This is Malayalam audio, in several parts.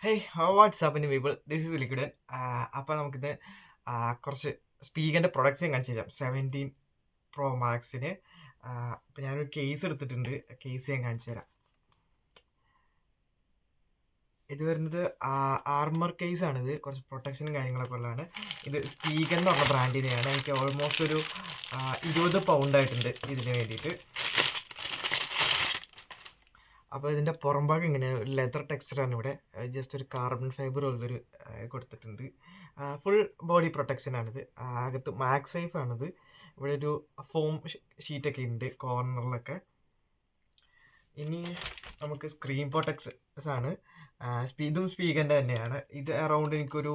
ഹേയ് വാട്ട്സാപ്പിൻ്റെ പീപ്പിൾ ദിസ് ഇസ് ലിക്വിഡൻ. അപ്പോൾ നമുക്കിത് കുറച്ച് സ്പീക്കറിൻ്റെ പ്രൊഡക്ട്സ് ഞാൻ കാണിച്ചു തരാം. 17 പ്രോ മാക്സിന്. അപ്പോൾ ഞാനൊരു കേസ് എടുത്തിട്ടുണ്ട്. കേസ് ഞാൻ കാണിച്ചു തരാം. ഇത് വരുന്നത് ആർമർ കേസാണിത്. കുറച്ച് പ്രൊട്ടക്ഷനും കാര്യങ്ങളൊക്കെ ഉള്ളതാണ്. ഇത് സ്പീക്കർ എന്ന് പറഞ്ഞ ബ്രാൻഡിനെയാണ്. എനിക്ക് ഓൾമോസ്റ്റ് ഒരു 20 പൗണ്ടായിട്ടുണ്ട് ഇതിന് വേണ്ടിയിട്ട്. അപ്പോൾ ഇതിൻ്റെ പുറംഭാഗം ഇങ്ങനെ ലെതർ ടെക്സ്ചറാണ്. ഇവിടെ ജസ്റ്റ് ഒരു കാർബൺ ഫൈബർ പോലൊരു കൊടുത്തിട്ടുണ്ട്. ഫുൾ ബോഡി പ്രൊട്ടക്ഷനാണിത്. അകത്ത് മാക്സ് സേഫ് ആണിത്. ഇവിടെ ഒരു ഫോം ഷീറ്റൊക്കെ ഉണ്ട് കോർണറിലൊക്കെ. ഇനി നമുക്ക് സ്ക്രീൻ പ്രൊട്ടക്ടേഴ്സ് ആണ്. ഇതും സ്പീക്കറിൻ്റെ തന്നെയാണ്. ഇത് അറൗണ്ട് എനിക്കൊരു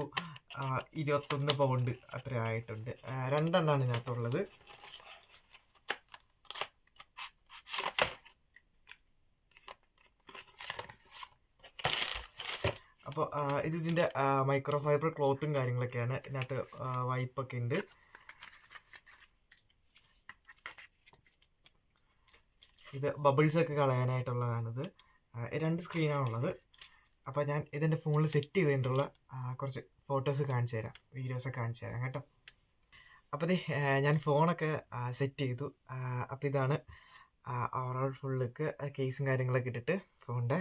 21 പൗണ്ട് അത്ര ആയിട്ടുണ്ട്. രണ്ടെണ്ണമാണ് ഇതിനകത്തുള്ളത്. അപ്പോൾ ഇതിൻ്റെ മൈക്രോ ഫൈബർ ക്ലോത്തും കാര്യങ്ങളൊക്കെയാണ്. ഇതിനകത്ത് വൈപ്പൊക്കെ ഉണ്ട്. ഇത് ബബിൾസൊക്കെ കളയാനായിട്ടുള്ളതാണിത്. 2 സ്ക്രീനാണുള്ളത്. അപ്പോൾ ഞാൻ ഇതിൻ്റെ ഫോണിൽ സെറ്റ് ചെയ്തിട്ടുള്ള കുറച്ച് ഫോട്ടോസ് കാണിച്ചു തരാം, വീഡിയോസൊക്കെ കാണിച്ചു തരാം കേട്ടോ. അപ്പോൾ ഞാൻ ഫോണൊക്കെ സെറ്റ് ചെയ്തു. അപ്പോൾ ഇതാണ് ഓവറോൾ ഫുൾ ലുക്ക്. കേസും കാര്യങ്ങളൊക്കെ ഇട്ടിട്ട് ഫോണിൻ്റെ